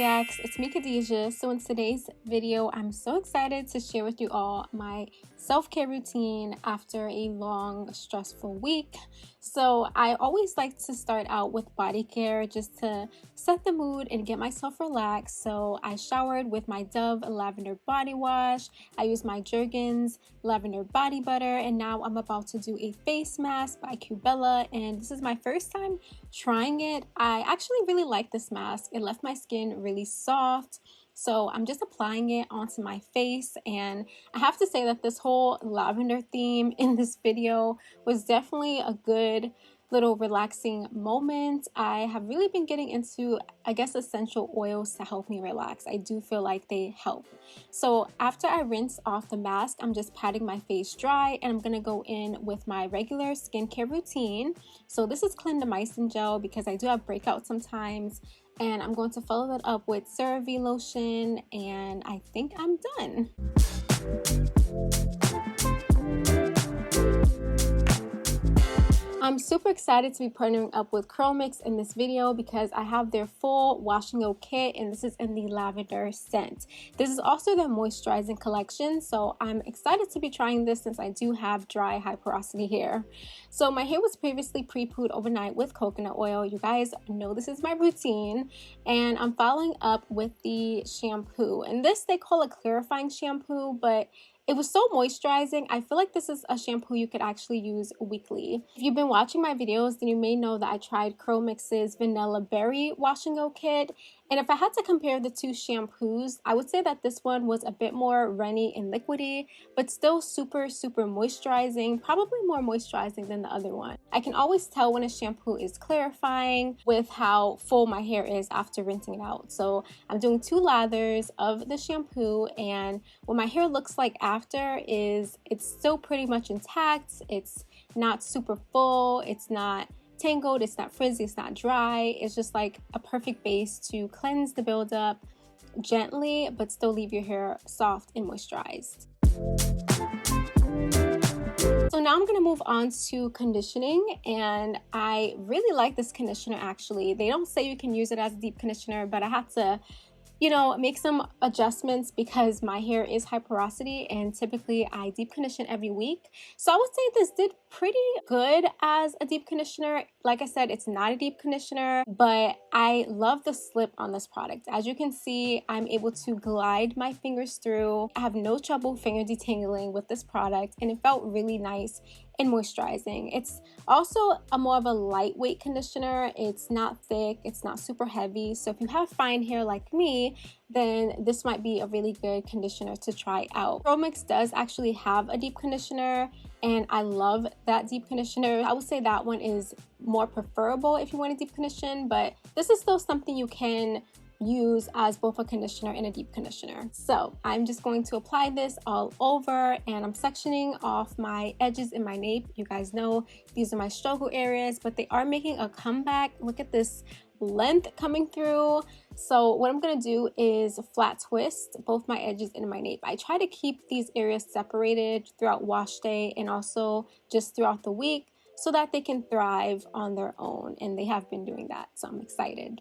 Khadisiac, it's me Khadijah. So in today's video, I'm so excited to share with you all my self-care routine after a long, stressful week. So I always like to start out with body care just to set the mood and get myself relaxed. So I showered with my Dove lavender body wash. I used my Jergens lavender body butter, and now I'm about to do a face mask by Cubella, and this is my first time trying it. I actually really like this mask. It left my skin really soft, so I'm just applying it onto my face. And I have to say that this whole lavender theme in this video was definitely a good little relaxing moment. I have really been getting into, I guess, essential oils to help me relax. I do feel like they help. So after I rinse off the mask, I'm just patting my face dry, and I'm gonna go in with my regular skincare routine. So this is Clindamycin Gel because I do have breakouts sometimes, and I'm going to follow that up with CeraVe lotion, and I think I'm done. I'm super excited to be partnering up with CurlMix in this video because I have their full wash and go kit, and this is in the lavender scent. This is also their moisturizing collection, so I'm excited to be trying this since I do have dry, high porosity hair. So my hair was previously pre-pooed overnight with coconut oil. You guys know this is my routine, and I'm following up with the shampoo. And this they call a clarifying shampoo, but it was so moisturizing. I feel like this is a shampoo you could actually use weekly. If you've been watching my videos, then you may know that I tried CurlMix's Vanilla Berry Wash and Go Kit. And if I had to compare the two shampoos, I would say that this one was a bit more runny and liquidy, but still super, super moisturizing, probably more moisturizing than the other one. I can always tell when a shampoo is clarifying with how full my hair is after rinsing it out. So I'm doing 2 lathers of the shampoo, and what my hair looks like after is it's still pretty much intact. It's not super full, it's not tangled, it's not frizzy, it's not dry. It's just like a perfect base to cleanse the buildup gently but still leave your hair soft and moisturized. So now I'm going to move on to conditioning, and I really like this conditioner actually. They don't say you can use it as a deep conditioner, but I had to make some adjustments because my hair is high porosity and typically I deep condition every week. So I would say this did pretty good as a deep conditioner. Like I said, it's not a deep conditioner, but I love the slip on this product. As you can see, I'm able to glide my fingers through. I have no trouble finger detangling with this product, and it felt really nice and moisturizing. It's also more of a lightweight conditioner. It's not thick, it's not super heavy. So if you have fine hair like me, then this might be a really good conditioner to try out. CurlMix does actually have a deep conditioner, and I love that deep conditioner. I would say that one is more preferable if you want a deep condition, but this is still something you can use as both a conditioner and a deep conditioner. So I'm just going to apply this all over, and I'm sectioning off my edges in my nape. You guys know these are my struggle areas, but they are making a comeback. Look at this length coming through. So what I'm gonna do is flat twist both my edges in my nape. I try to keep these areas separated throughout wash day and also just throughout the week so that they can thrive on their own, and they have been doing that, so I'm excited.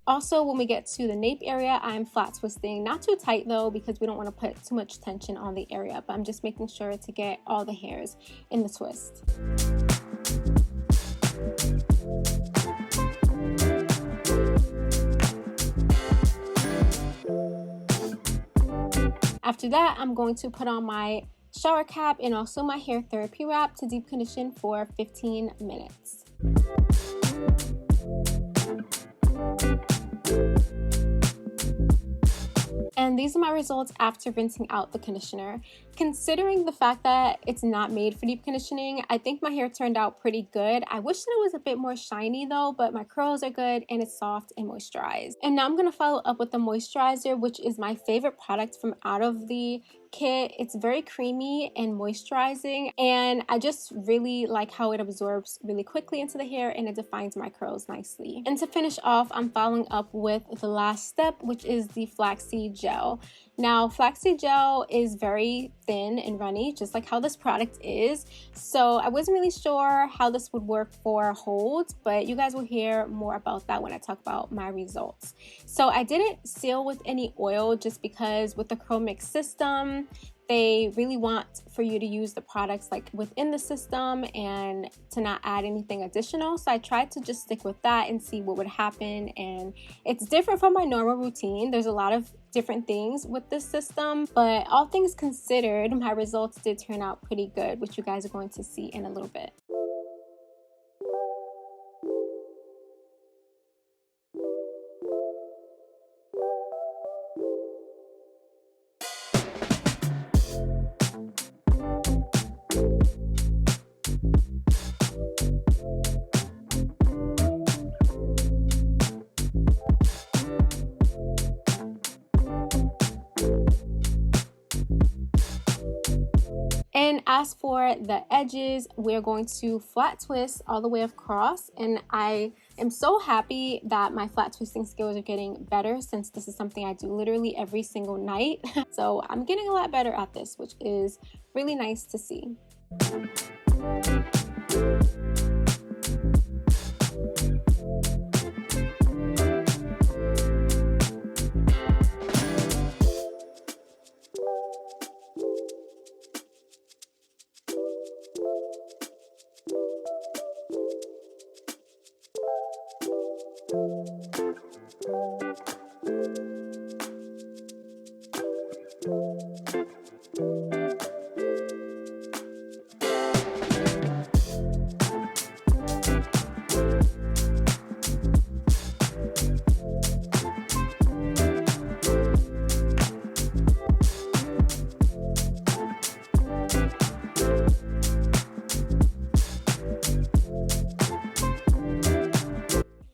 Also, when we get to the nape area, I'm flat twisting, not too tight though, because we don't want to put too much tension on the area, but I'm just making sure to get all the hairs in the twist. After that, I'm going to put on my shower cap and also my hair therapy wrap to deep condition for 15 minutes. And these are my results after rinsing out the conditioner. Considering the fact that it's not made for deep conditioning, I think my hair turned out pretty good. I wish that it was a bit more shiny though, but my curls are good and it's soft and moisturized. And now I'm going to follow up with the moisturizer, which is my favorite product from out of the kit. It's very creamy and moisturizing, and I just really like how it absorbs really quickly into the hair and it defines my curls nicely. And to finish off, I'm following up with the last step, which is the flaxseed gel. Now, flaxseed gel is very thin and runny, just like how this product is. So I wasn't really sure how this would work for holds, but you guys will hear more about that when I talk about my results. So I didn't seal with any oil just because with the CurlMix system, they really want for you to use the products like within the system and to not add anything additional. So I tried to just stick with that and see what would happen. And it's different from my normal routine. There's a lot of different things with this system, but all things considered, my results did turn out pretty good, which you guys are going to see in a little bit. And as for the edges, we're going to flat twist all the way across. And I am so happy that my flat twisting skills are getting better since this is something I do literally every single night. So I'm getting a lot better at this, which is really nice to see.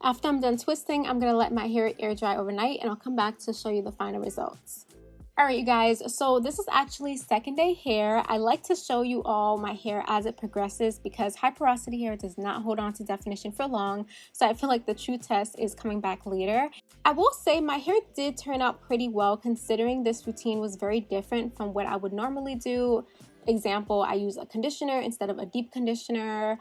After I'm done twisting, I'm gonna let my hair air dry overnight and I'll come back to show you the final results. Alright you guys, so this is actually second day hair. I like to show you all my hair as it progresses because high porosity hair does not hold on to definition for long, so I feel like the true test is coming back later. I will say my hair did turn out pretty well considering this routine was very different from what I would normally do. Example, I use a conditioner instead of a deep conditioner.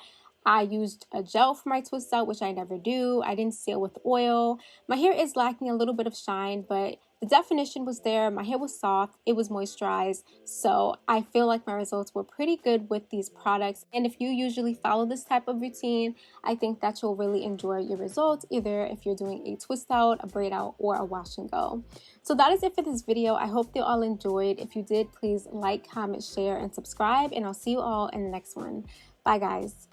I used a gel for my twist out, which I never do. I didn't seal with oil. My hair is lacking a little bit of shine, but the definition was there. My hair was soft. It was moisturized. So I feel like my results were pretty good with these products. And if you usually follow this type of routine, I think that you'll really enjoy your results, either if you're doing a twist out, a braid out, or a wash and go. So that is it for this video. I hope you all enjoyed. If you did, please like, comment, share, and subscribe. And I'll see you all in the next one. Bye, guys.